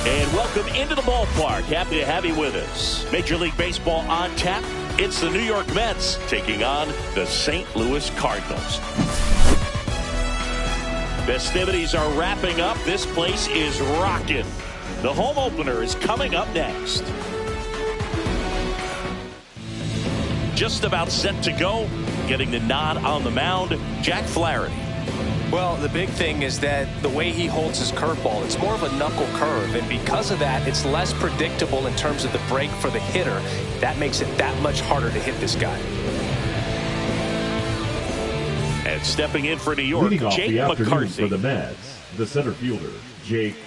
And welcome into the ballpark. Happy to have you with us. Major League Baseball on tap. It's the New York Mets taking on the St. Louis Cardinals. Festivities are wrapping up. This place is rocking. The home opener is coming up next. Just about set to go. Getting the nod on the mound, Jack Flaherty. Well, the big thing is that the way he holds his curveball, it's more of a knuckle curve, and because of that, it's less predictable in terms of the break for the hitter. That makes it that much harder to hit this guy. And stepping in for New York, Jake McCarthy. For the Mets, the center fielder, Jake.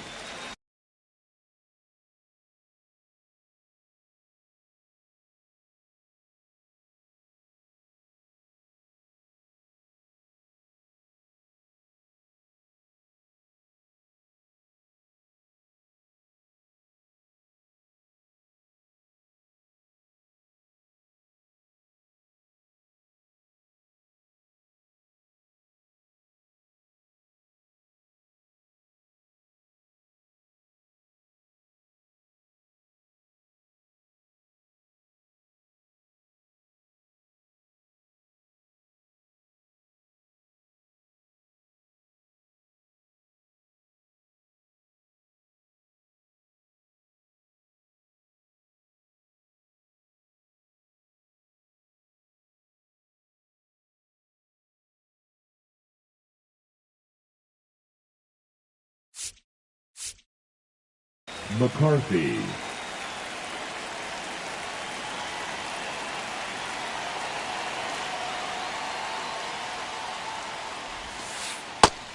McCarthy.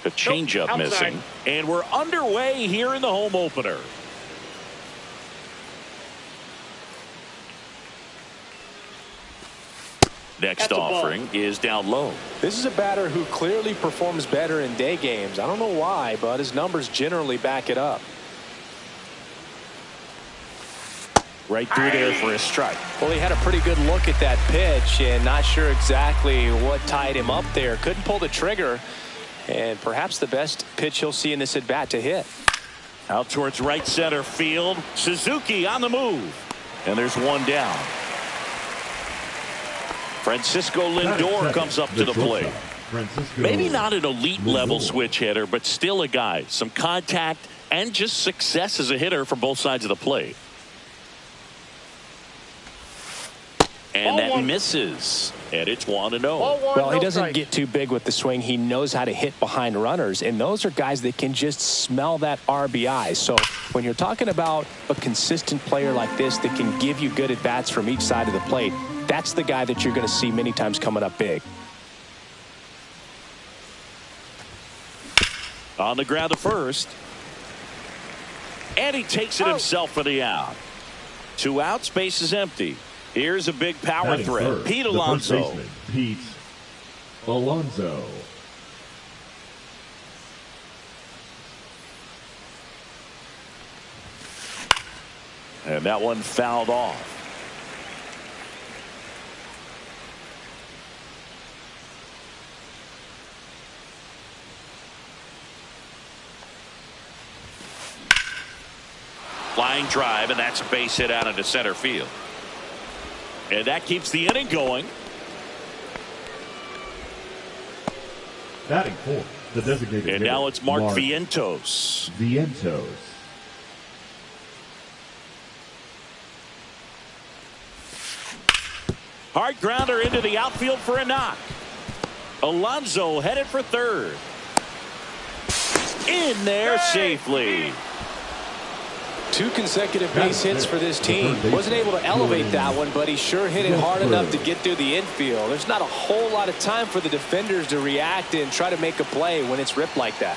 The changeup missing. And we're underway here in the home opener. Next offering is down low. This is a batter who clearly performs better in day games. I don't know why, but his numbers generally back it up. Right through there for a strike. Well, he had a pretty good look at that pitch and not sure exactly what tied him up there. Couldn't pull the trigger, and perhaps the best pitch he'll see in this at bat to hit. Out towards right center field. Suzuki on the move. And there's one down. Francisco Lindor comes up to the plate. Maybe not an elite level switch hitter, but still a guy. Some contact and just success as a hitter from both sides of the plate. And that misses. And it's 1-0. Well, he doesn't get too big with the swing. He knows how to hit behind runners, and those are guys that can just smell that RBI. So when you're talking about a consistent player like this that can give you good at-bats from each side of the plate, that's the guy that you're going to see many times coming up big. On the ground to first. And he takes it himself for the out. 2 outs, base is empty. Here's a big power threat. Pete Alonso. Pete Alonso. And that one fouled off. Flying drive, and that's a base hit out into center field. And that keeps the inning going. Batting fourth, the designated and hitter, now it's Mark Vientos. Hard grounder into the outfield for a knock. Alonso headed for third. In there safely. 2 consecutive base hits for this team. Wasn't able to elevate that one, but he sure hit it hard enough to get through the infield. There's not a whole lot of time for the defenders to react and try to make a play when it's ripped like that.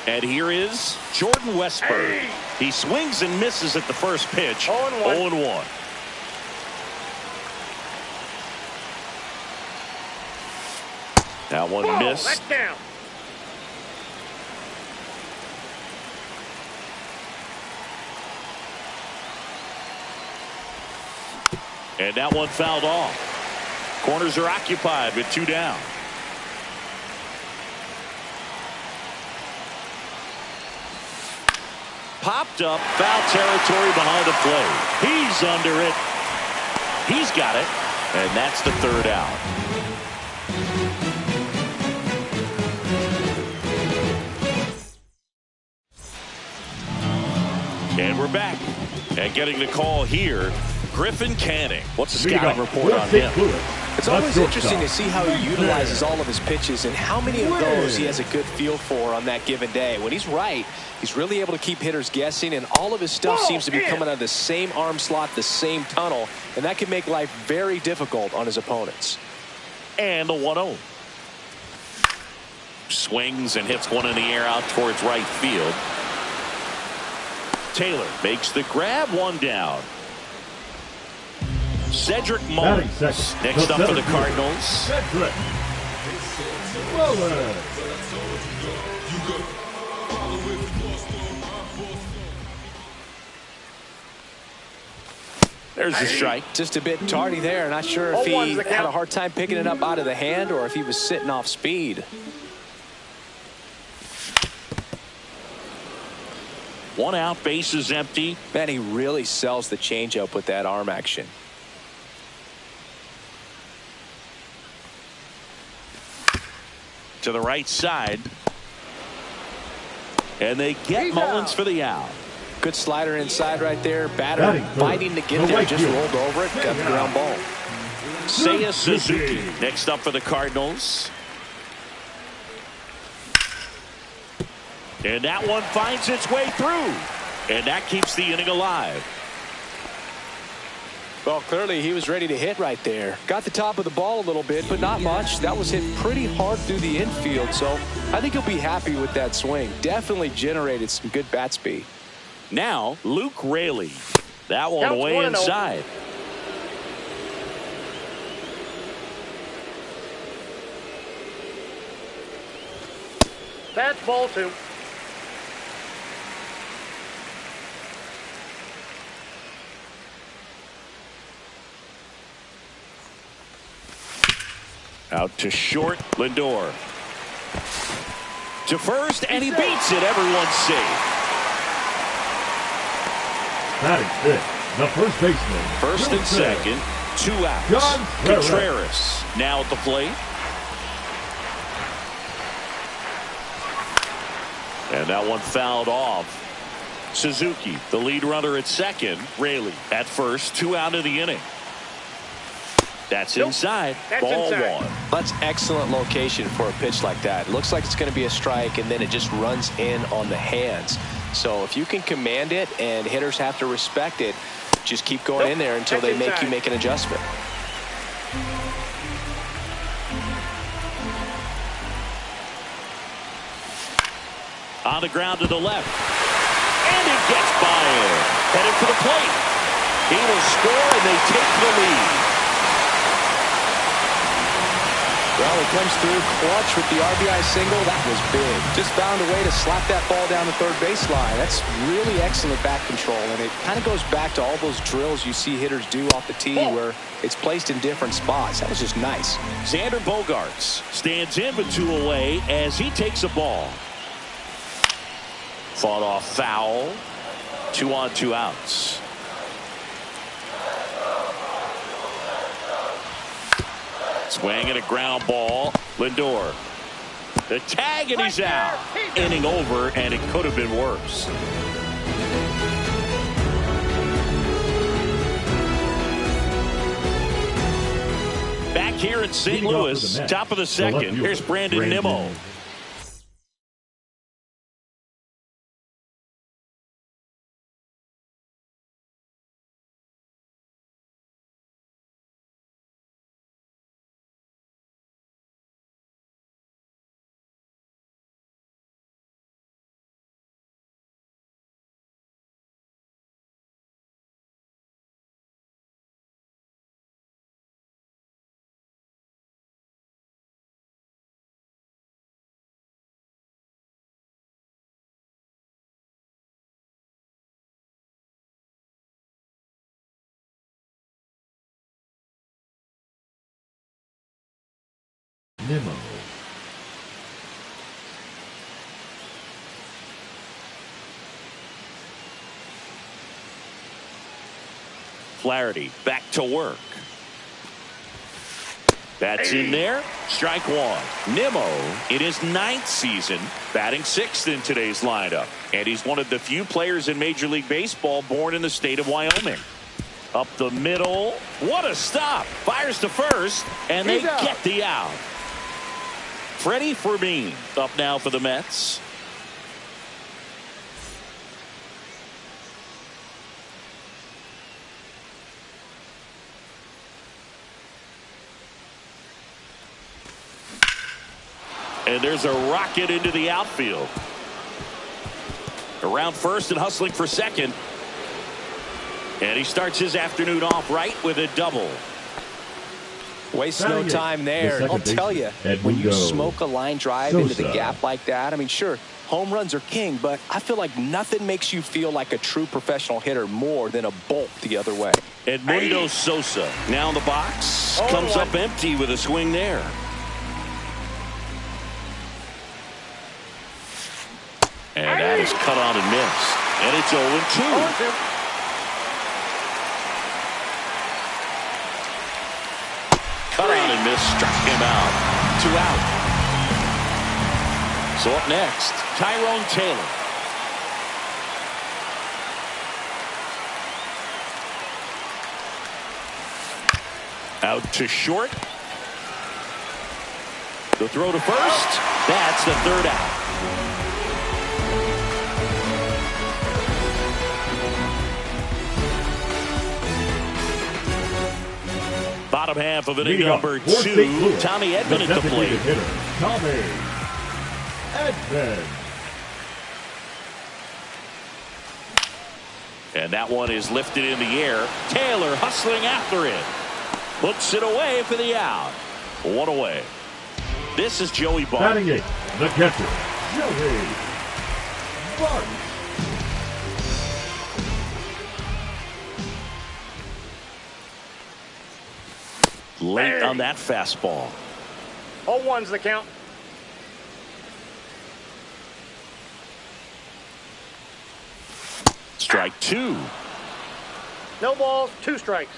And here is Jordan Westburg. He swings and misses at the first pitch. 0-1. That one missed. And that one fouled off. Corners are occupied with 2 down. Popped up, foul territory behind the play. He's under it. He's got it, and that's the third out. And we're back. And getting the call here, Griffin Canning. What's the scouting report on him? It's always interesting to see how he utilizes all of his pitches and how many of those he has a good feel for on that given day. When he's right, he's really able to keep hitters guessing, and all of his stuff seems to be coming out of the same arm slot, the same tunnel, and that can make life very difficult on his opponents. And the 1-0. Swings and hits one in the air out towards right field. Taylor makes the grab, one down. Cedric Mullins next up for the Cardinals. Cedric Mullins. There's the strike. Just a bit tardy there. Not sure if he had a hard time picking it up out of the hand or if he was sitting off speed. One out, base is empty. Man, he really sells the changeup with that arm action. To the right side. And they get Mullins for the out. Good slider inside right there. Batter fighting to get there. Just rolled over it. Got the ground ball. Seiya Suzuki next up for the Cardinals. And that one finds its way through. And that keeps the inning alive. Well, clearly he was ready to hit right there. Got the top of the ball a little bit, but not much. That was hit pretty hard through the infield, so I think he'll be happy with that swing. Definitely generated some good bat speed. Now, Luke Raley. That one way inside. That's ball two. Out to short, Lindor. To first, and he beats it. Everyone's safe. Batting fifth, the first baseman. First and second, 2 outs. Contreras now at the plate. And that one fouled off. Suzuki, the lead runner at second. Raley at first, 2 out of the inning. That's inside. Ball one. That's excellent location for a pitch like that. It looks like it's going to be a strike, and then it just runs in on the hands. So if you can command it and hitters have to respect it, just keep going in there until they make you make an adjustment. On the ground to the left. And it gets by him. Headed for the plate. He will score, and they take the lead. Well, it comes through clutch with the RBI single. That was big. Just found a way to slap that ball down the third baseline. That's really excellent bat control, and it kind of goes back to all those drills you see hitters do off the tee where it's placed in different spots. That was just nice. Xander Bogaerts stands in with 2 away as he takes a ball. Fought off foul. 2 on, 2 outs. Swing and a ground ball. Lindor. The tag, and he's out. Inning over, and it could have been worse. Back here in St. Louis, top of the second. Here's Brandon Nimmo. Nimmo. Flaherty back to work. That's in there. Strike one. Nimmo in his 9th season, batting 6th in today's lineup. And he's one of the few players in Major League Baseball born in the state of Wyoming. Up the middle. What a stop. Fires to first, and they get the out. Freddie Fermin up now for the Mets. And there's a rocket into the outfield. Around first and hustling for second. And he starts his afternoon off right with a double. Waste no time there. I'll tell you, when you smoke a line drive into the gap like that, I mean, sure, home runs are king, but I feel like nothing makes you feel like a true professional hitter more than a bolt the other way. Edmundo Sosa now in the box. Comes up empty with a swing there. And that is cut on and missed. And it's 0-2. Cut on and missed. Struck him out. 2 out. So up next, Tyrone Taylor. Out to short. The throw to first. That's the 3rd out. Bottom half of inning number 2. Tommy Edman at the plate. Tommy Edman. And that one is lifted in the air. Taylor hustling after it. Puts it away for the out. 1 away. This is Joey Bart. Batting 8th, the catcher, Joey Bart. Late on that fastball. 0-1's the count. Strike 2. No balls, 2 strikes.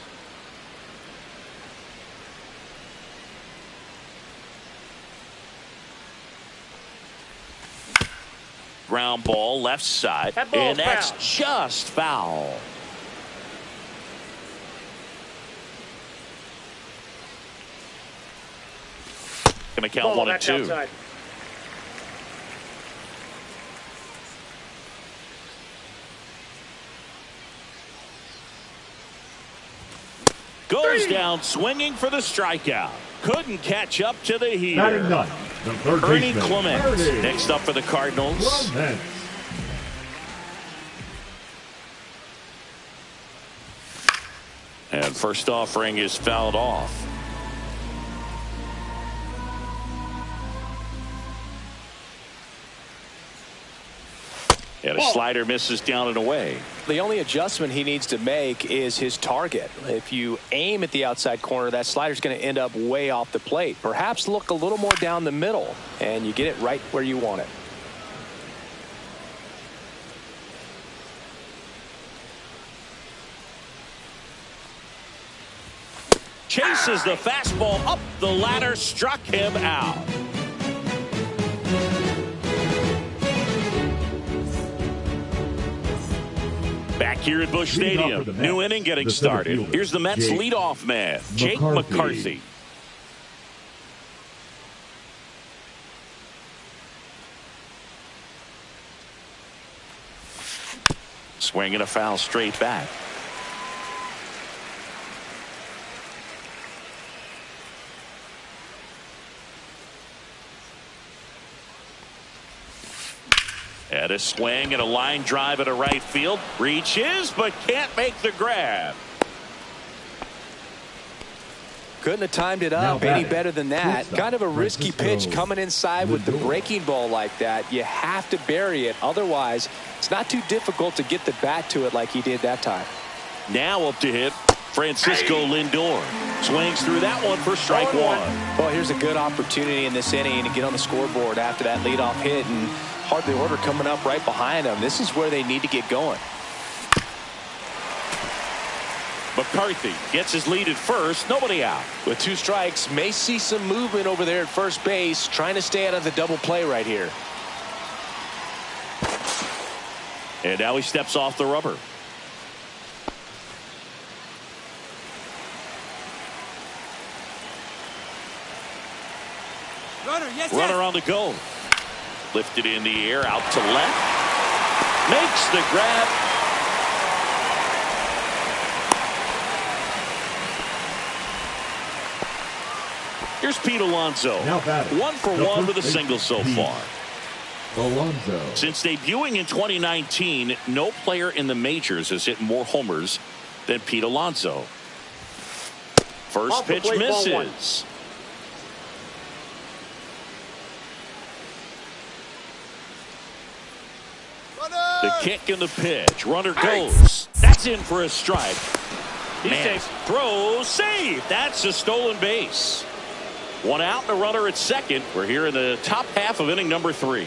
Ground ball left side. And that's just foul. Going to count 1 and 2. Outside. Goes down swinging for the strikeout. Couldn't catch up to the heater. Batting 9th, the 3rd Ernie baseman, Clement next up for the Cardinals. Clement. And first offering is fouled off. And a slider misses down and away. The only adjustment he needs to make is his target. If you aim at the outside corner, that slider's going to end up way off the plate. Perhaps look a little more down the middle, and you get it right where you want it. Chases the fastball up the ladder, struck him out. Back here at Busch Stadium, new inning getting started. Here's the Mets leadoff man, Jake McCarthy. Swinging a foul straight back. And a swing and a line drive at a right field. Reaches, but can't make the grab. Couldn't have timed it up any better than that. Kind of a risky pitch coming inside with the breaking ball like that. You have to bury it. Otherwise, it's not too difficult to get the bat to it like he did that time. Now up to hit Francisco Lindor. Swings through that one for strike 1. Well, here's a good opportunity in this inning to get on the scoreboard after that leadoff hit, and hardly order coming up right behind them. This is where they need to get going. McCarthy gets his lead at first. Nobody out. With 2 strikes, may see some movement over there at first base, trying to stay out of the double play right here. And now he steps off the rubber. Runner on the go. Lifted in the air, out to left. Makes the grab. Here's Pete Alonso. 1 for 1 with a single so far. Alonso. Since debuting in 2019, no player in the majors has hit more homers than Pete Alonso. First pitch misses. The kick and the pitch. Runner goes. That's in for a strike. Man, throw, save. That's a stolen base. 1 out and a runner at second. We're here in the top half of inning number 3.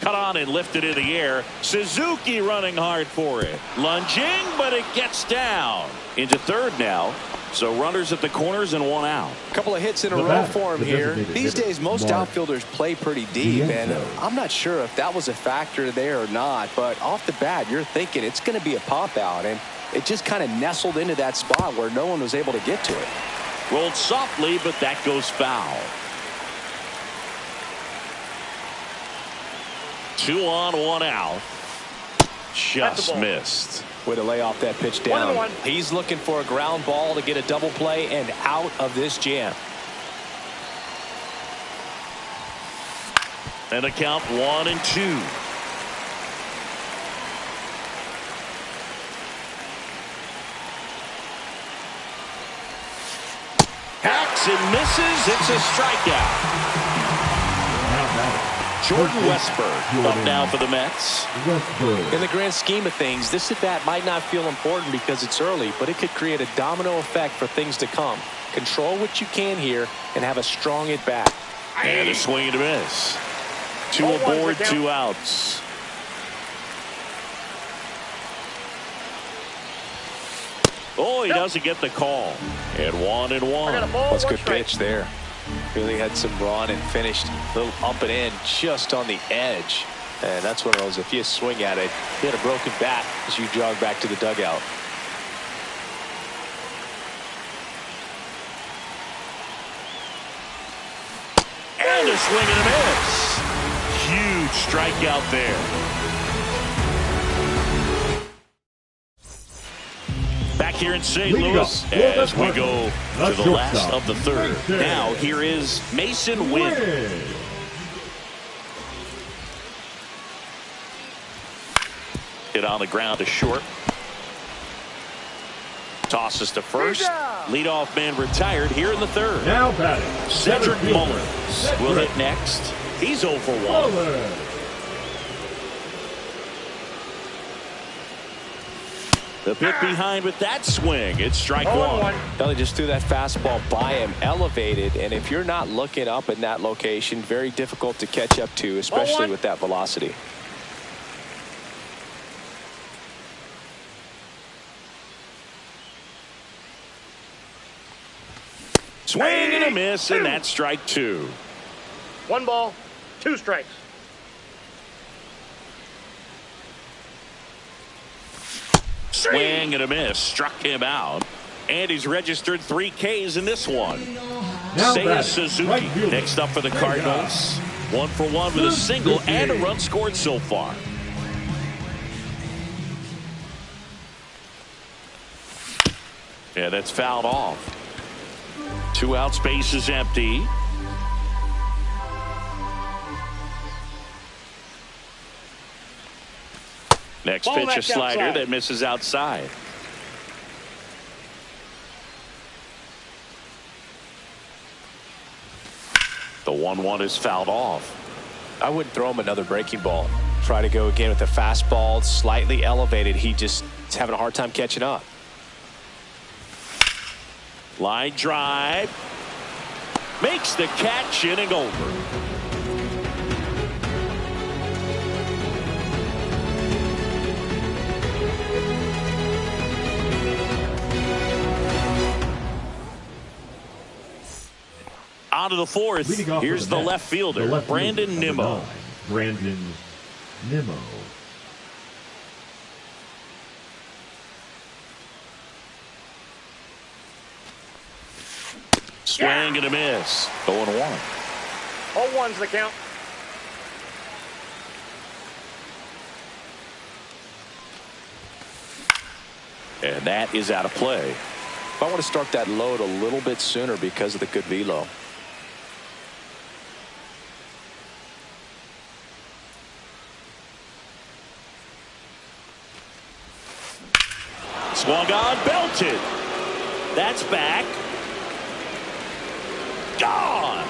Cut on and lifted in the air. Suzuki running hard for it. Lunging, but it gets down. Into third now. So runners at the corners and 1 out. A couple of hits in a row for him here. These days, most outfielders play pretty deep, and I'm not sure if that was a factor there or not, but off the bat, you're thinking it's going to be a pop-out, and it just kind of nestled into that spot where no one was able to get to it. Rolled softly, but that goes foul. 2 on, 1 out. Just missed. Way to lay off that pitch down. 1-1. He's looking for a ground ball to get a double play and out of this jam. And a count 1-2. Hacks and misses. It's a strikeout. Jordan Westburg up now for the Mets. In the grand scheme of things, this at bat might not feel important because it's early, but it could create a domino effect for things to come. Control what you can here and have a strong at bat. And a swing and a miss. 2 aboard, 2 outs. Oh, he doesn't get the call. And 1-1. That's a good pitch there. Really had some run and finished a little up and in just on the edge. And that's one of those, if you swing at it, you had a broken bat as you jog back to the dugout. And a swing and a miss. Huge strikeout there. Back here in St. Louis as we go to the last of the third. Now here is Mason Wynn. Hit on the ground to short. Tosses to first. Leadoff man retired here in the third. Now batting, Cedric Mullins will hit next. He's 0 for 1. The pit behind with that swing. It's strike 1. They just threw that fastball by him, elevated, and if you're not looking up in that location, very difficult to catch up to, especially with that velocity. Swing and a miss, and that's strike 2. 1 ball, 2 strikes. Swing and a miss, struck him out, and he's registered 3 Ks in this one. Seiya Suzuki next up for the Cardinals. 1 for 1 with a single and a run scored so far. Yeah, that's fouled off. 2 outs, base is empty. Next pitch, a slider that misses outside. The 1-1 is fouled off. I wouldn't throw him another breaking ball. Try to go again with the fastball, slightly elevated. He just is having a hard time catching up. Line drive. Makes the catch, inning over. On to the fourth. Here's the left fielder, Brandon Nimmo. Brandon Nimmo. Swing and a miss. 0-1. 0-1's the count. And that is out of play. I want to start that load a little bit sooner because of the good velo. Swung on, belted. That's back. Gone.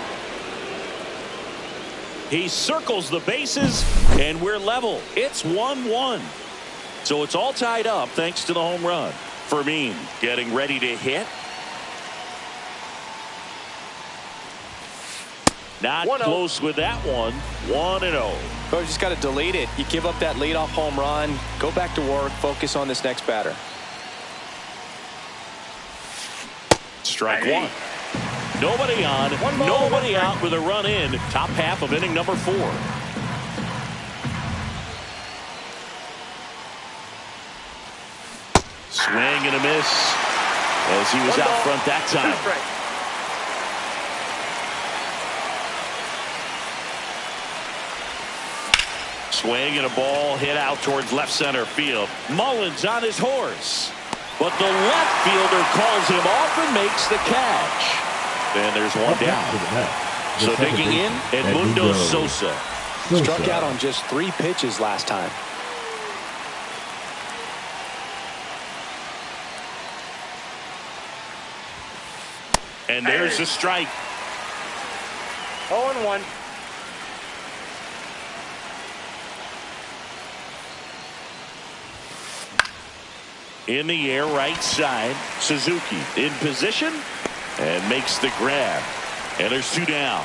He circles the bases, and we're level. It's 1-1. So it's all tied up thanks to the home run. Fermin getting ready to hit. Not close with that one. 1-0. Oh, you just got to delete it. You give up that leadoff home run. Go back to work. Focus on this next batter. Strike one. Nobody on. Nobody out with a run in. Top half of inning number 4. Swing and a miss as he was out front that time. Swing and a ball hit out towards left center field. Mullins on his horse, but the left fielder calls him off and makes the catch. And there's one down. So digging in, Edmundo Sosa. Struck out on just 3 pitches last time. And there's a strike. 0-1. In the air, right side. Suzuki in position and makes the grab. And there's 2 down.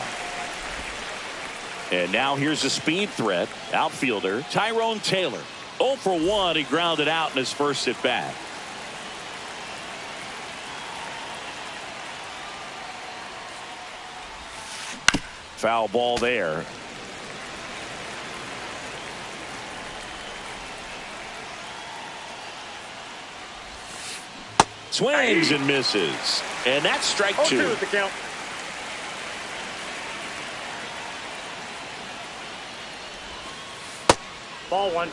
And now here's a speed threat. Outfielder Tyrone Taylor. 0 for 1. He grounded out in his first at bat. Foul ball there. Swings and misses. And that's strike 2. 0-2 is the count. Ball 1.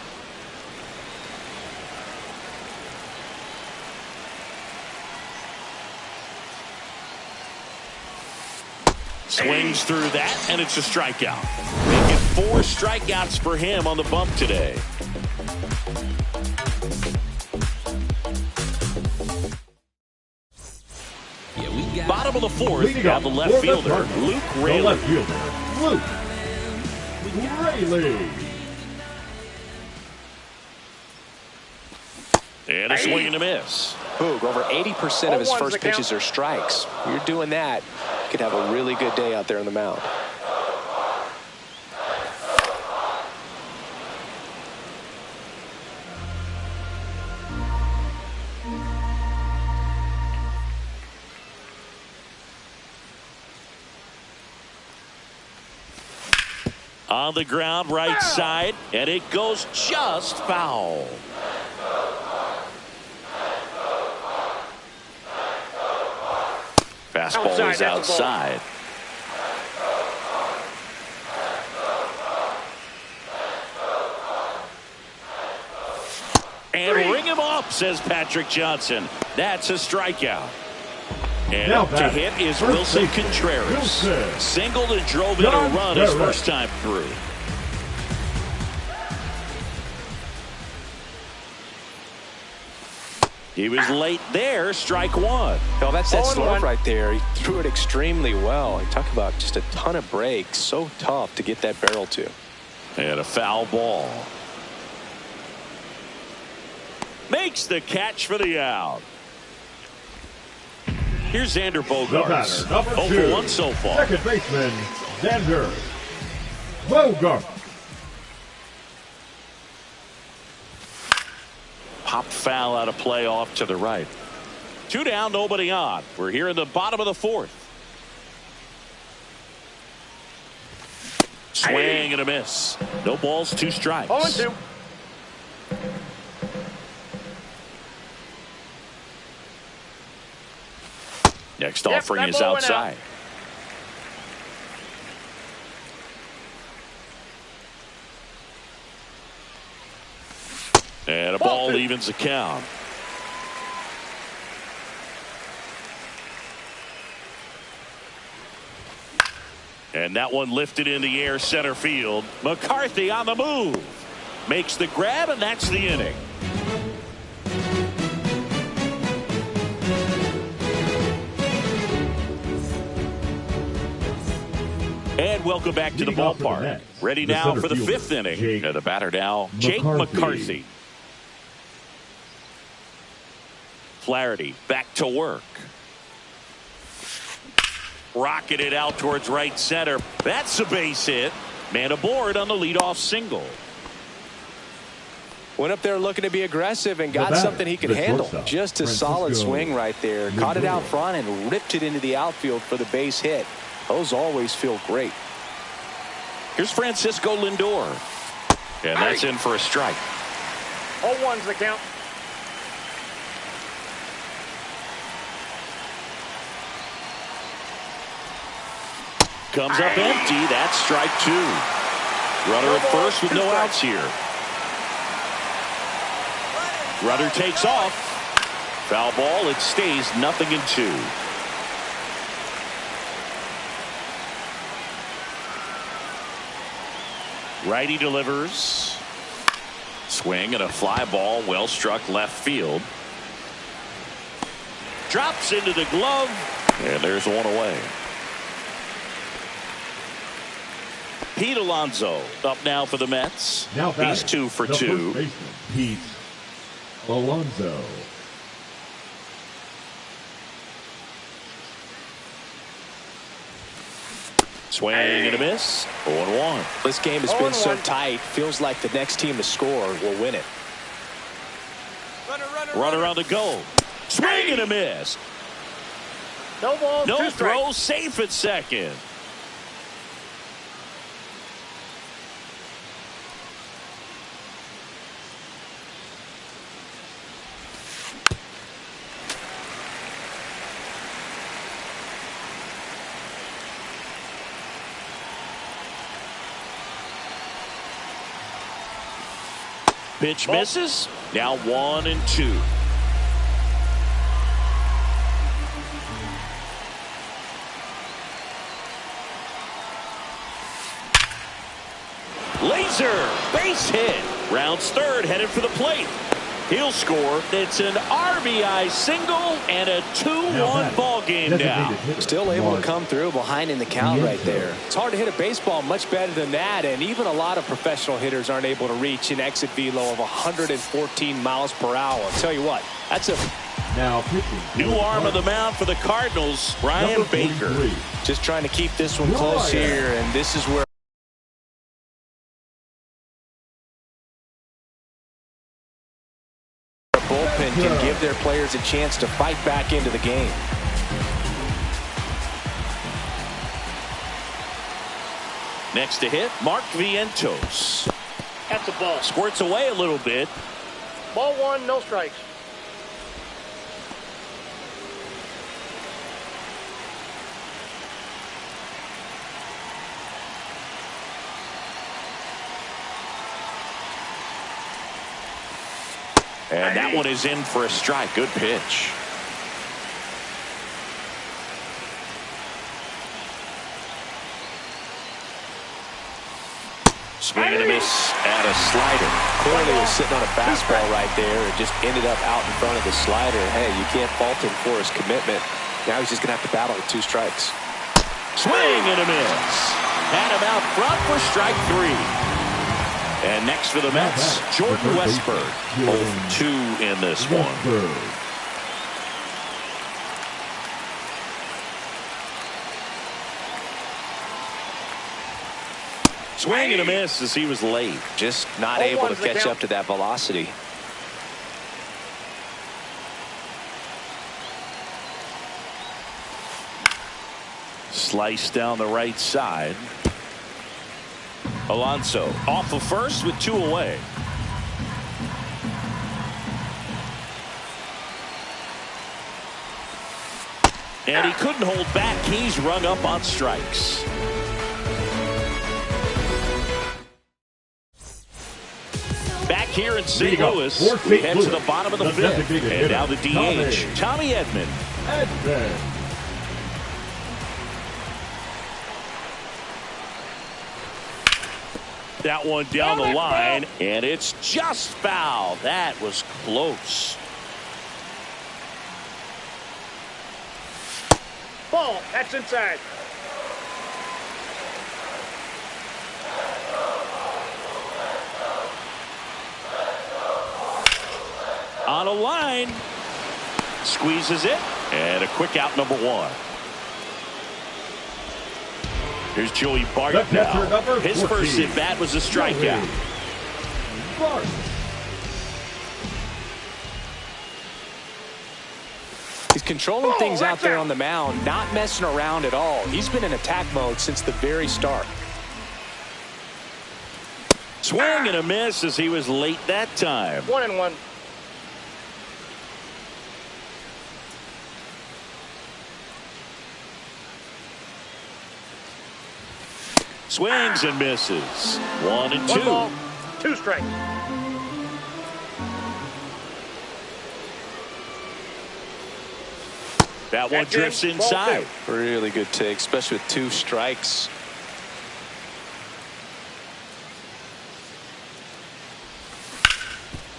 Swings through that, and it's a strikeout. Making 4 strikeouts for him on the bump today. Bottom of the 4th, now the left fielder, Luke Raley. The left fielder, Luke Raley. And a swing and a miss. Boog, over 80% of his first pitches are strikes. You're doing that, you could have a really good day out there on the mound. On the ground, right side, and it goes just foul. Fastball is outside. And ring him up, says Patrick Johnson. That's a strikeout. And up to hit is Wilson Contreras. Singled and drove in a run his first time through. He was late there, strike 1. Well, that's that slope right there. He threw it extremely well. You talk about just a ton of breaks. So tough to get that barrel to. And a foul ball. Makes the catch for the out. Here's Xander Bogaerts. 0 for 1 so far. Second baseman, Xander Bogaerts. Pop foul out of play off to the right. 2 down, nobody on. We're here in the bottom of the 4th. Swing and a miss. No balls, 2 strikes. 0-2. Next offering is outside. And a ball evens the count. And that one lifted in the air center field. McCarthy on the move. Makes the grab, and that's the inning. And welcome back to the ballpark. Ready now for the 5th inning. The batter now, Jake McCarthy. Flaherty back to work. Rocketed out towards right center. That's a base hit. Man aboard on the leadoff single. Went up there looking to be aggressive and got something he could handle. Just a solid swing right there. Caught it out front and ripped it into the outfield for the base hit. Those always feel great. Here's Francisco Lindor. And that's in for a strike. 0-1's the count. Comes up empty. That's strike 2. Runner at first with no outs here. Runner takes off. Foul ball. It stays 0-2. Righty delivers. Swing and a fly ball. Well struck left field. Drops into the glove. And there's one away. Pete Alonso up now for the Mets. Now he's 2 for 2. Pete Alonso. Swing and a miss. 0-1. This game has been so tight. Feels like the next team to score will win it. Runner on the go. Swing and a miss. No balls, no 2 strikes. throw, safe at second. Pitch misses. Now 1-2. Laser base hit. Rounds third, headed for the plate. He'll score. It's an RBI single and a 2-1 ball game now. Still able to come through behind in the count right there. It's hard to hit a baseball much better than that, and even a lot of professional hitters aren't able to reach an exit velo of 114 miles per hour. I'll tell you what, that's a new arm of the mound for the Cardinals, Ryan Baker. Just trying to keep this one close here, and this is where bullpen can give their players a chance to fight back into the game. Next to hit, Mark Vientos. That's a ball. Squirts away a little bit. Ball 1, no strikes. And that one is in for a strike. Good pitch. Swing and a miss at a slider. Clearly was sitting on a fastball right there and just ended up out in front of the slider. Hey, you can't fault him for his commitment. Now he's just going to have to battle with 2 strikes. Swing and a miss. Had him out front for strike 3. And next for the Mets, Jordan Westburg. 0-2 in this one. Swing and a miss as he was late. Just not able to catch up to that velocity. Slice down the right side. Alonso off of first with 2 away. And he couldn't hold back. He's rung up on strikes. Back here in St. Louis, we head to the bottom of the 5th. And now the DH, Tommy Edman. That one down the line, and it's just foul. That was close. Ball. That's inside. On a line. Squeezes it. And a quick out, number 1. Here's Joey Bart now. His first at bat was a strikeout. He's controlling things out there on the mound, not messing around at all. He's been in attack mode since the very start. Swing and a miss as he was late that time. 1-1. Swings and misses. 1 and 2. 1 ball, 2 strikes. That one drifts inside. Really good take, especially with 2 strikes.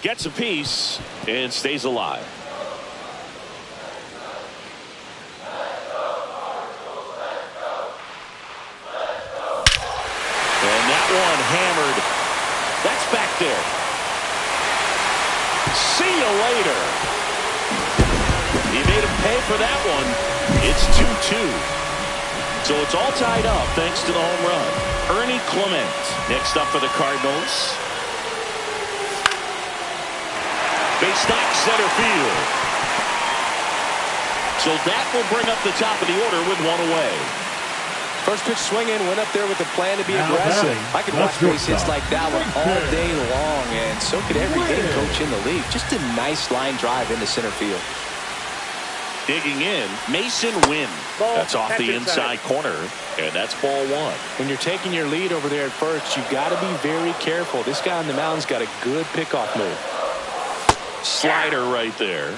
Gets a piece and stays alive. And that one hammered. That's back there. See you later. He made him pay for that one. It's 2-2. So it's all tied up thanks to the home run. Ernie Clement next up for the Cardinals. They stack center field. So that will bring up the top of the order with 1 away. First pitch swinging, went up there with a plan to be aggressive. I could watch base hits like that one all day long, and so could every hitting coach in the league. Just a nice line drive into center field. Digging in, Mason Wynn. That's off the inside corner, and that's ball 1. When you're taking your lead over there at first, you've got to be very careful. This guy on the mound's got a good pickoff move. Slider right there.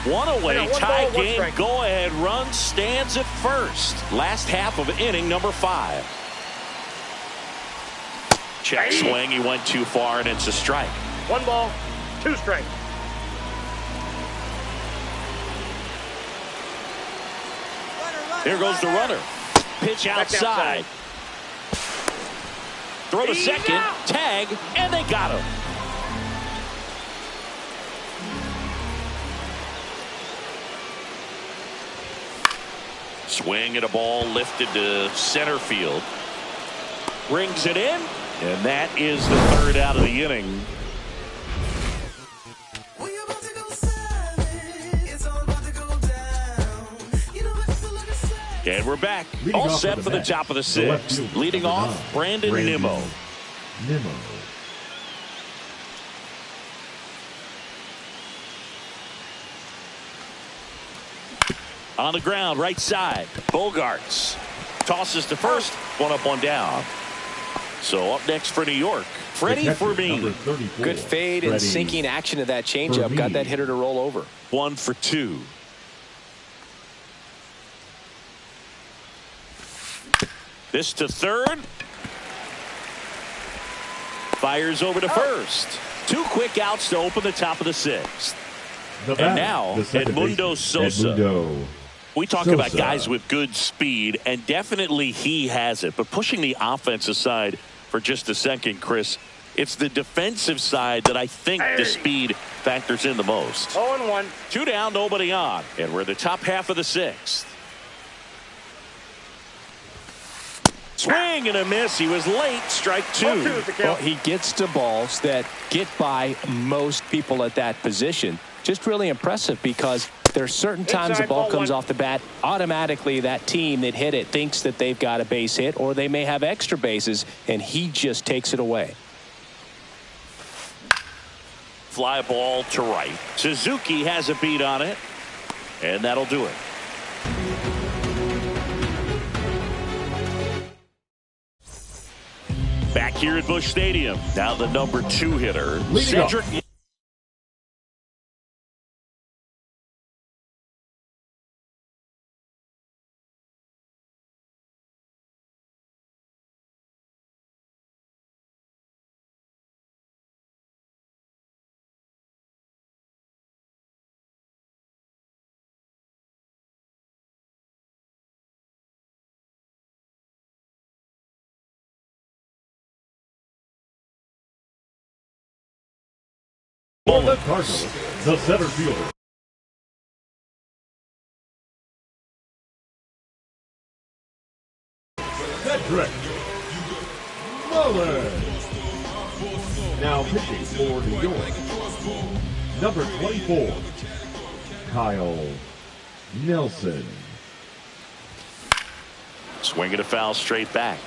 1 away, tie game, go-ahead run stands at first. Last half of inning number 5. Check swing, he went too far, and it's a strike. 1 ball, 2 strikes. Here goes the runner. Pitch outside. Throw to second, tag, and they got him. Swing and a ball lifted to center field. Brings it in, and that is the 3rd out of the inning. And we're back. All set for the top of the 6th. Leading off, Brandon Nimmo. On the ground, right side. Bogarts tosses to first. 1 up, 1 down. So up next for New York, Freddie Fermin. Good fade and sinking action of that changeup. Got that hitter to roll over. 1 for 2. This to third. Fires over to first. 2 quick outs to open the top of the 6th. And now, Edmundo Sosa. We talk about guys with good speed, and definitely he has it. But pushing the offense aside for just a second, Chris, it's the defensive side that I think the speed factors in the most. 0-1. 2 down, nobody on. And we're in the top half of the 6th. Swing and a miss. He was late. Strike 2. Well, he gets to balls that get by most people at that position. just really impressive because there are certain times the ball comes off the bat, automatically that team that hit it thinks that they've got a base hit or they may have extra bases, and he just takes it away. Fly ball to right. Suzuki has a beat on it, and that'll do it. Back here at Busch Stadium, now the number 2 hitter, Cedric. For the Cardinals, the center fielder. Cedric Mullins. Now pitching for New York, number 24, Kyle Nelson. Swing and a foul straight back.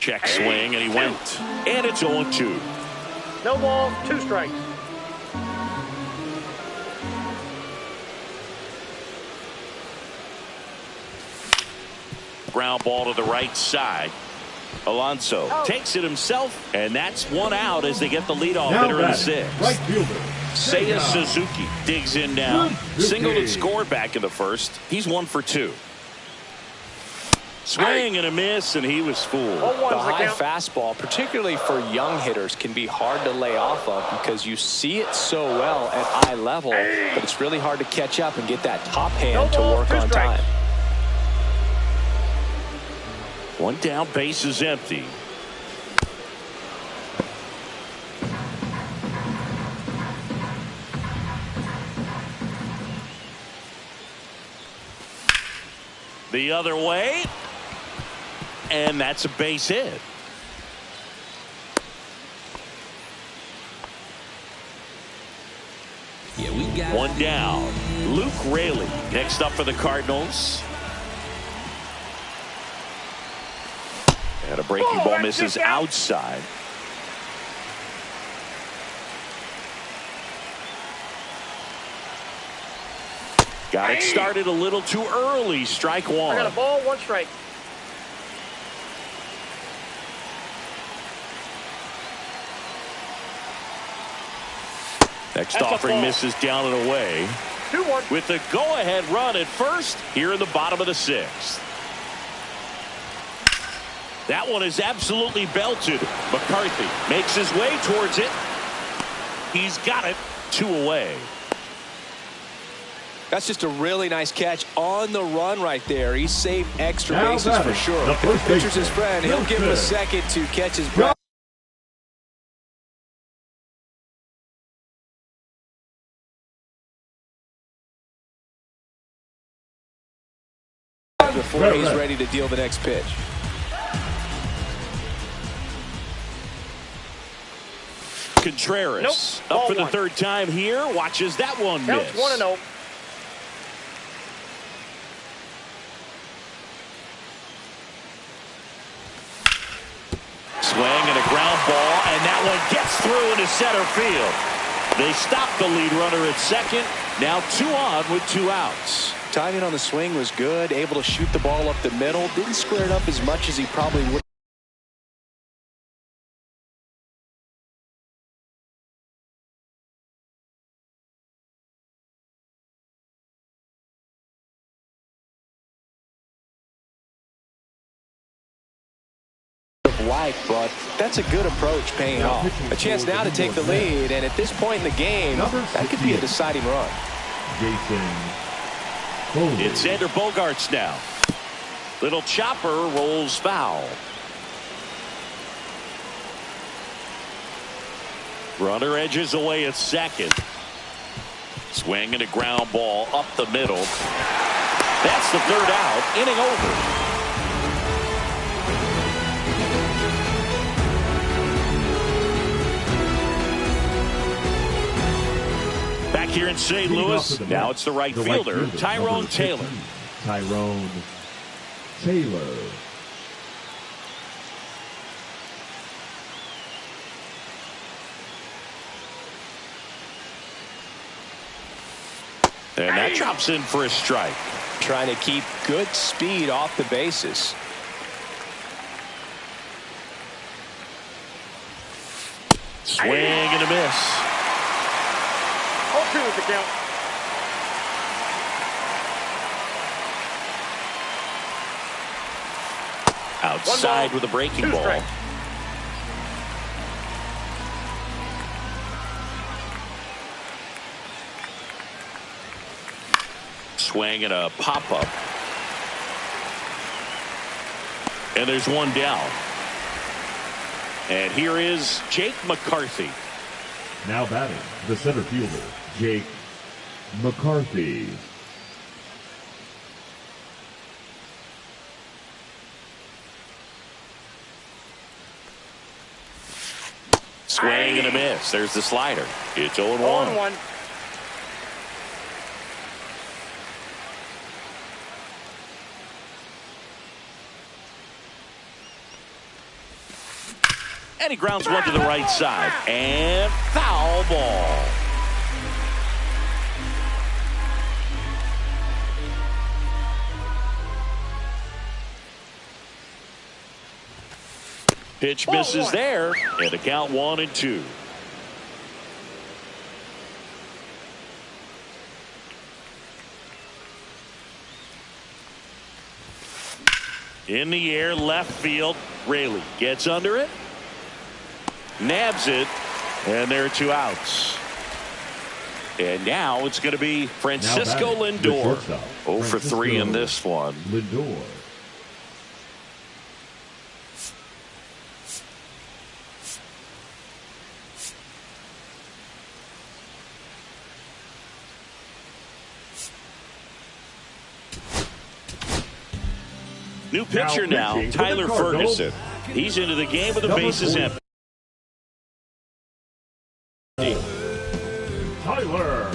Check swing, and he went. And it's 0-2. No ball, 2 strikes. Ground ball to the right side. Alonso takes it himself, and that's 1 out as they get the leadoff hitter in the 6th. Right fielder Seiya Suzuki digs in now. Singled and scored back in the 1st. He's 1 for 2. Swing and a miss, and he was fooled. The high fastball, particularly for young hitters, can be hard to lay off of because you see it so well at eye level, but it's really hard to catch up and get that top hand to work on time. 1 down, base is empty. The other way. And that's a base hit. Yeah, we got 1 down. Luke Raley next up for the Cardinals. And a breaking ball misses outside. Got it started a little too early. Strike 1. I got a ball, 1 strike. Next offering misses down and away. 2-1. With the go-ahead run at first here in the bottom of the 6th. That one is absolutely belted. McCarthy makes his way towards it. He's got it. 2 away. That's just a really nice catch on the run right there. He saved extra bases for sure. If the pitcher's his friend, he'll give him a second to catch his breath. Before he's ready to deal the next pitch. Contreras up for the 3rd time here. Watches that one miss. 1-0. Swing and a ground ball, and that one gets through into center field. They stop the lead runner at 2nd. Now 2 on with 2 outs. Timing on the swing was good, able to shoot the ball up the middle. Didn't square it up as much as he probably would. But that's a good approach paying off. A chance now to take the lead, and at this point in the game, that could be a deciding run. It's Xander Bogaerts now. Little chopper rolls foul. Runner edges away at 2nd. Swing and a ground ball up the middle. That's the 3rd out. Inning over. here in St. Louis. Now it's the right fielder, Tyrone Taylor. Tyrone Taylor. And that drops in for a strike. Trying to keep good speed off the bases. Swing and a miss. 0-2 with the count. Outside with a breaking ball. Strikes. Swing and a pop-up. And there's one down. And here is Jake McCarthy. Now batting, the center fielder, Jake McCarthy. Swing and a miss. There's the slider. It's 0-1. 0-1. And he grounds one to the right side. And foul ball. Pitch misses there. And the count 1-2. In the air, left field. Raley gets under it. Nabs it, and there are 2 outs. And now it's going to be Francisco Lindor. 0 for 3 in this one. Lindor. New pitcher now, Tyler Ferguson. He's into the game with the bases empty. Tyler.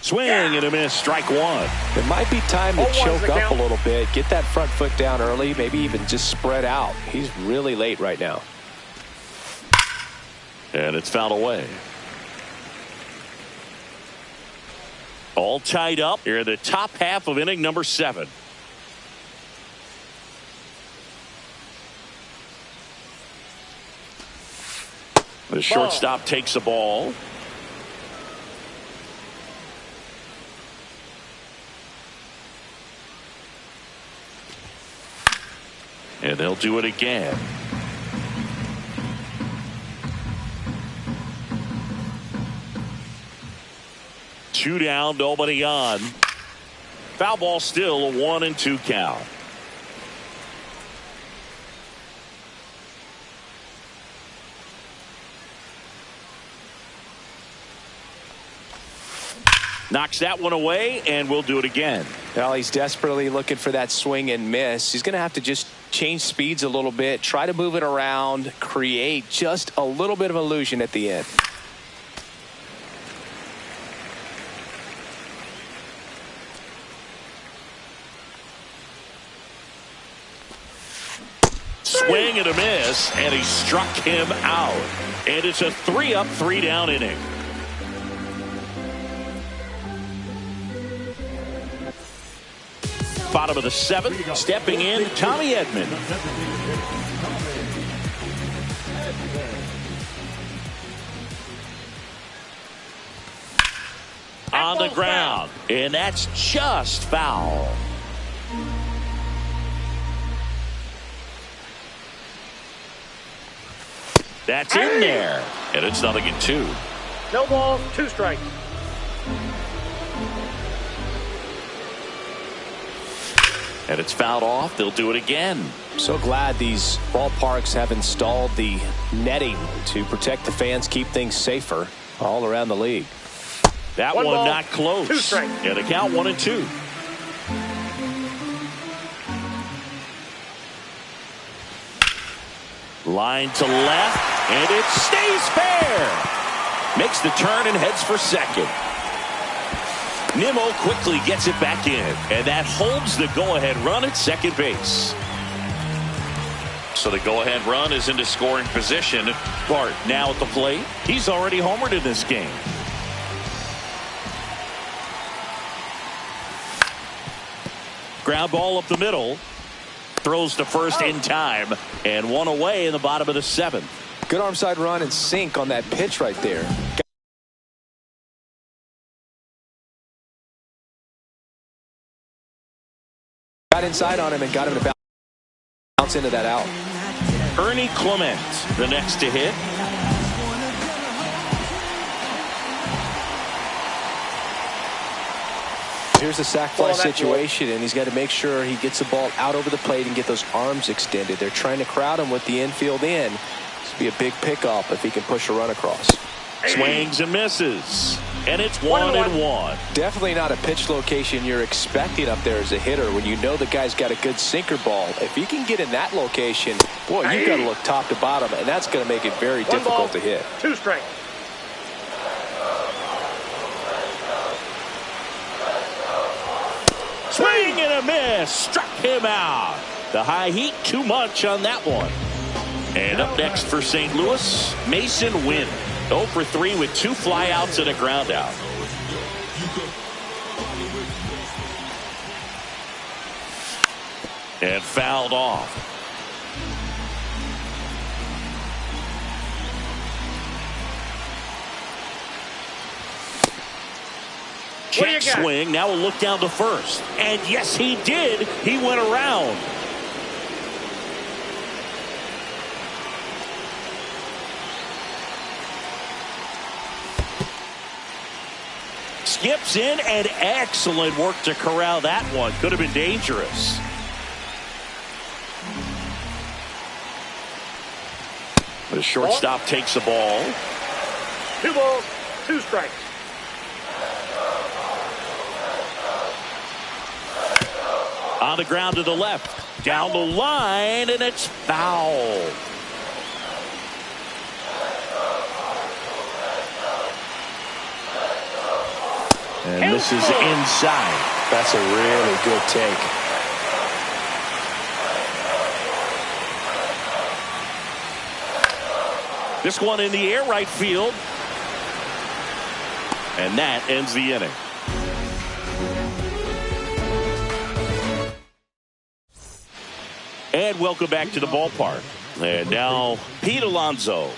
Swing and a miss, strike 1. It might be time to choke up a little bit, get that front foot down early, maybe even just spread out. He's really late right now. And it's fouled away. All tied up here in the top half of inning number 7. The shortstop takes the ball. And they'll do it again. Two down, nobody on. Foul ball still, a 1-2 count. Knocks that one away, and we'll do it again. Well, he's desperately looking for that swing and miss. He's going to have to just change speeds a little bit, try to move it around, create just a little bit of illusion at the end. Swing and a miss, and he struck him out. And it's a 3-up, 3-down inning. Bottom of the 7th, stepping in, Tommy Edman. on the ground. And that's just foul. That's in there. And it's 0-2. No balls, 2 strikes. And it's fouled off. They'll do it again. So glad these ballparks have installed the netting to protect the fans, keep things safer all around the league. That one ball, not close. 2 strikes. And the count 1-2. Line to left, and it stays fair. Makes the turn and heads for second. Nimmo quickly gets it back in, and that holds the go-ahead run at second base. So the go-ahead run is into scoring position. Bart now at the plate. He's already homered in this game. Ground ball up the middle. Throws to first in time, and one away in the bottom of the 7th. Good arm side run and sink on that pitch right there. Got inside on him and got him to bounce into that out. Ernie Clement, the next to hit. Here's the sac fly situation, and he's got to make sure he gets the ball out over the plate and get those arms extended. They're trying to crowd him with the infield in. This would be a big pickup if he can push a run across. Swings and misses, and it's 1-1. Definitely not a pitch location you're expecting up there as a hitter when you know the guy's got a good sinker ball. If you can get in that location, boy, you've got to look top to bottom, and that's going to make it very difficult to hit. 2 strikes. Swing and a miss. Struck him out. The high heat too much on that one. And up next for St. Louis, Mason Wynn. 0 for 3 with 2 flyouts and a ground out. And fouled off. Check swing. Now we'll look down to first. And yes, he did. He went around. Skips in, and excellent work to corral that one. Could have been dangerous. The shortstop takes the ball. 2 balls, 2 strikes. On the ground to the left. Down the line, and it's foul. And this is inside. That's a really good take. This one in the air right field. And that ends the inning. And welcome back to the ballpark. And now Pete Alonso.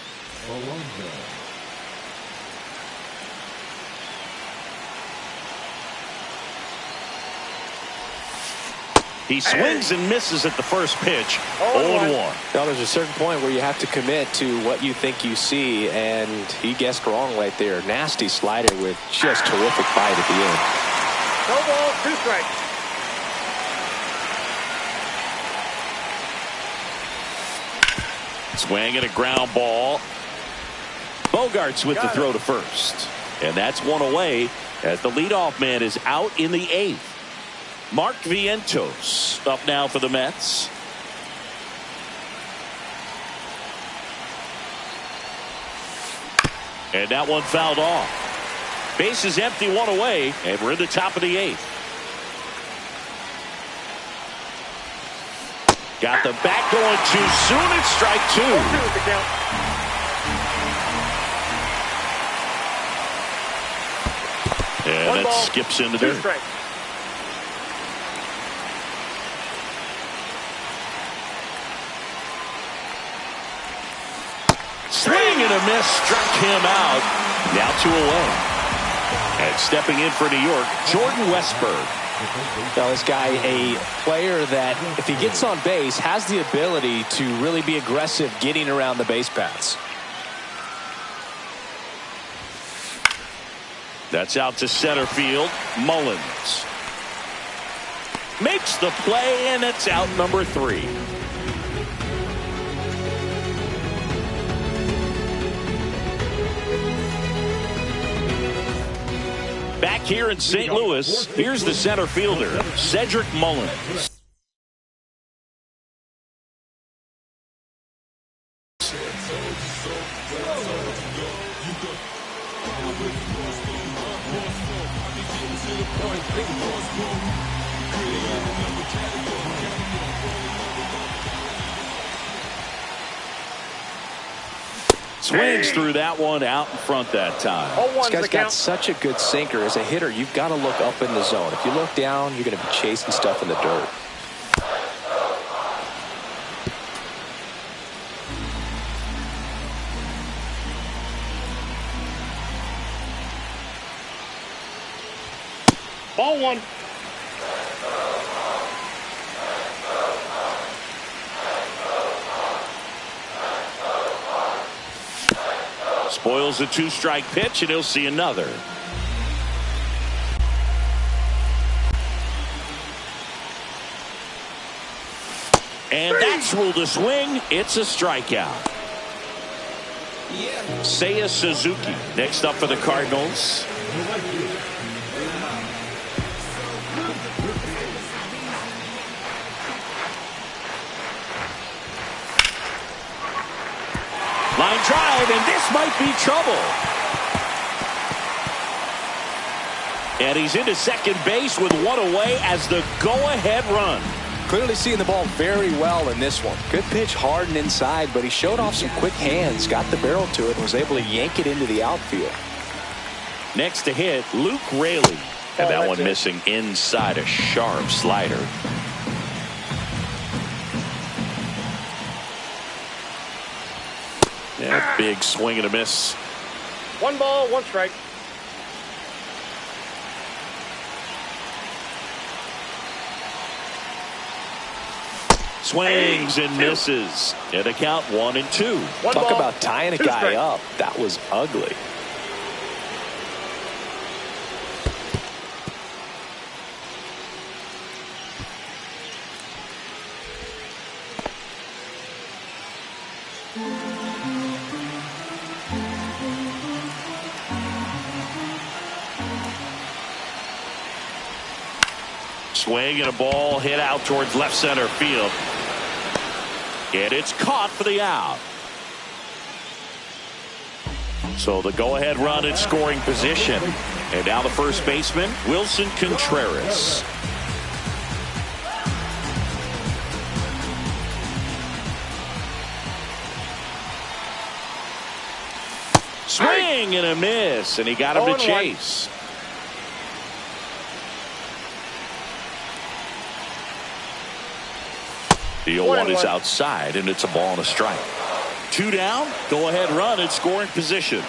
He swings and misses at the first pitch. 0-1. Now there's a certain point where you have to commit to what you think you see, and he guessed wrong right there. Nasty slider with just terrific bite at the end. No balls, 2 strikes. Swing and a ground ball. Bogarts with the throw to first. And that's one away as the leadoff man is out in the 8th. Mark Vientos up now for the Mets. And that one fouled off. Base is empty, 1 away, and we're in the top of the 8th. Got the bat going too soon. It's strike 2. And that skips into dirt. Swing and a miss, struck him out. Now 2 away. And stepping in for New York, Jordan Westberg. Now, this guy, a player that, if he gets on base, has the ability to really be aggressive getting around the base paths. That's out to center field. Mullins makes the play, and it's out number 3. Back here in St. Louis, here's the center fielder, Cedric Mullins. Swings through that one, out in front that time. This guy's got such a good sinker. As a hitter, you've got to look up in the zone. If you look down, you're going to be chasing stuff in the dirt. Ball 1. Spoils the 2-strike pitch, and he'll see another. And that's ruled a swing. It's a strikeout. Seiya Suzuki next up for the Cardinals. Line drive, and this might be trouble. And he's into second base with one away as the go-ahead run. Clearly seeing the ball very well in this one. Good pitch, hard and inside, but he showed off some quick hands, got the barrel to it, and was able to yank it into the outfield. Next to hit, Luke Raley. And that one missing inside, a sharp slider. Yeah, big swing and a miss. 1 ball, 1 strike. Swings and misses. And the count 1-2. Talk about tying a guy up. That was ugly. Swing and a ball hit out towards left center field. And it's caught for the out. So the go-ahead run in scoring position. And now the first baseman, Wilson Contreras. Swing and a miss, and he got him to chase. The 0-1 is outside, and it's a ball and a strike. 2 down, go-ahead run in scoring position.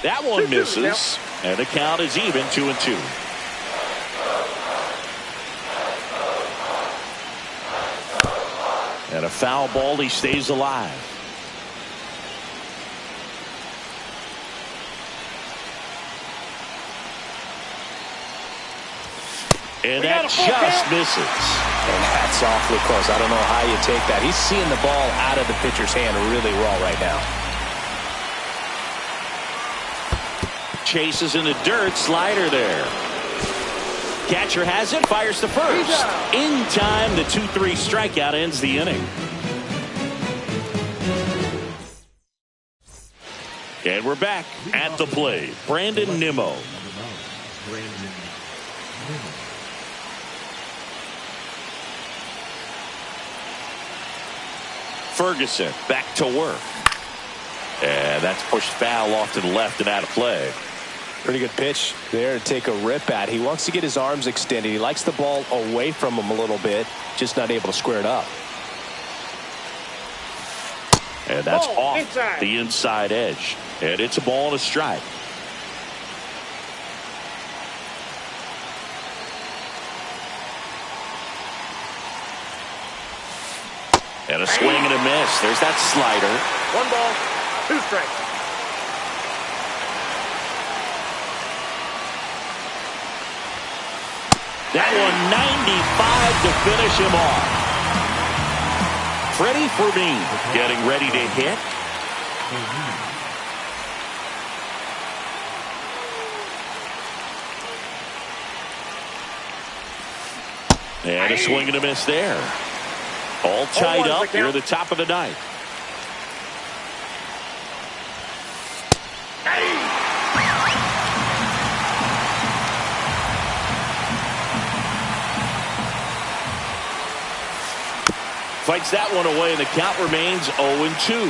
That one misses, and the count is even 2-2. And a foul ball, he stays alive. And that just misses. And that's awfully close. I don't know how you take that. He's seeing the ball out of the pitcher's hand really well right now. Chases in the dirt, slider there. Catcher has it, fires to first. In time, the 2-3 strikeout ends the inning. And we're back at the plate. Brandon Nimmo. Ferguson back to work. And that's pushed foul off to the left and out of play. Pretty good pitch there to take a rip at. He wants to get his arms extended. He likes the ball away from him a little bit, just not able to square it up. And that's off the inside edge. And it's a ball and a strike. And a swing and a miss. There's that slider. 1 ball, 2 strikes. That one 95 to finish him off. Freddie Fermin getting ready to hit. And a swing and a miss there. All tied up here at the top of the ninth. Fights that one away, and the count remains 0-2.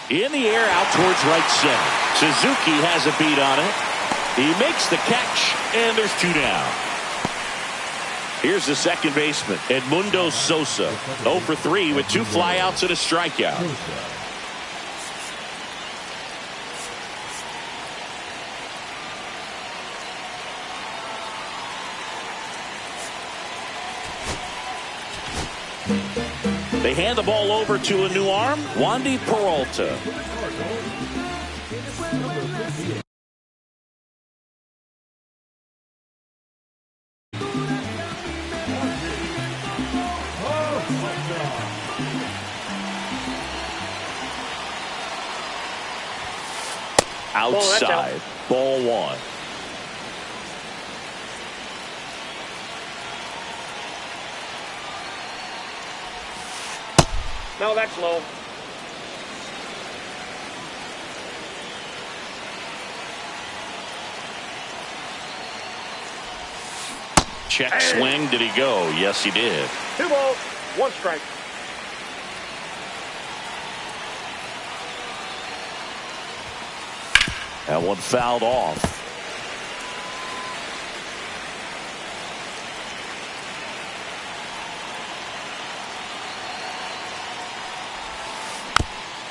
In the air, out towards right center. Suzuki has a beat on it. He makes the catch, and there's 2 down. Here's the second baseman, Edmundo Sosa. 0 for 3 with 2 flyouts and a strikeout. They hand the ball over to a new arm, Wandy Peralta. Outside, ball 1. No, that's low. Check swing. Did he go? Yes, he did. 2 balls, 1 strike. That one fouled off.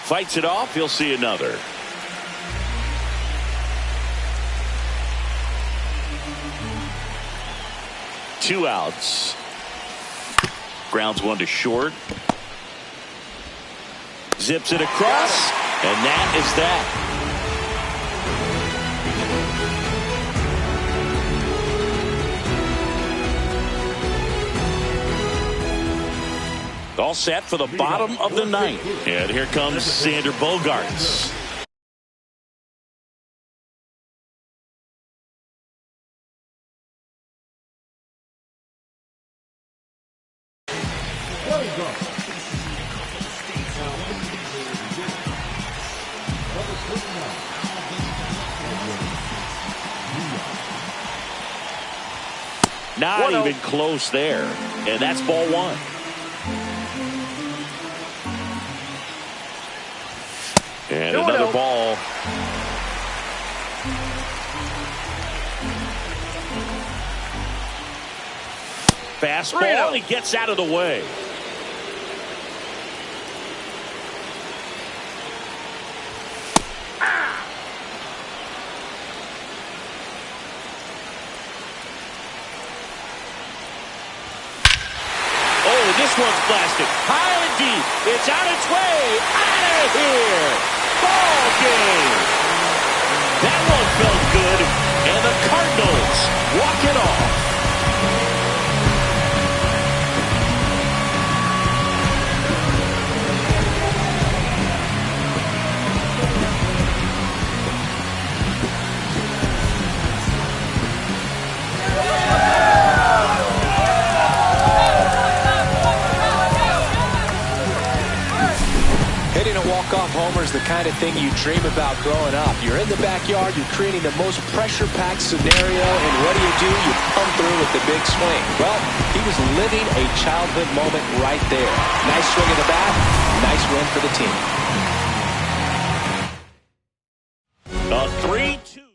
Fights it off. He'll see another. Two outs. Grounds one to short. Zips it across. And that is that. All set for the bottom of the ninth. And here comes Xander Bogaerts. Not even close there. And that's ball 1. And another ball. Fastball, and he gets out of the way. Oh, this one's blasted. High and deep. It's on its way. Out of here. Ball game. That one felt good, and the Cardinals walk it off. Hitting a walk-off homer is the kind of thing you dream about growing up. You're in the backyard, you're creating the most pressure-packed scenario, and what do? You come through with the big swing. Well, he was living a childhood moment right there. Nice swing of the bat, nice win for the team. A 3-2.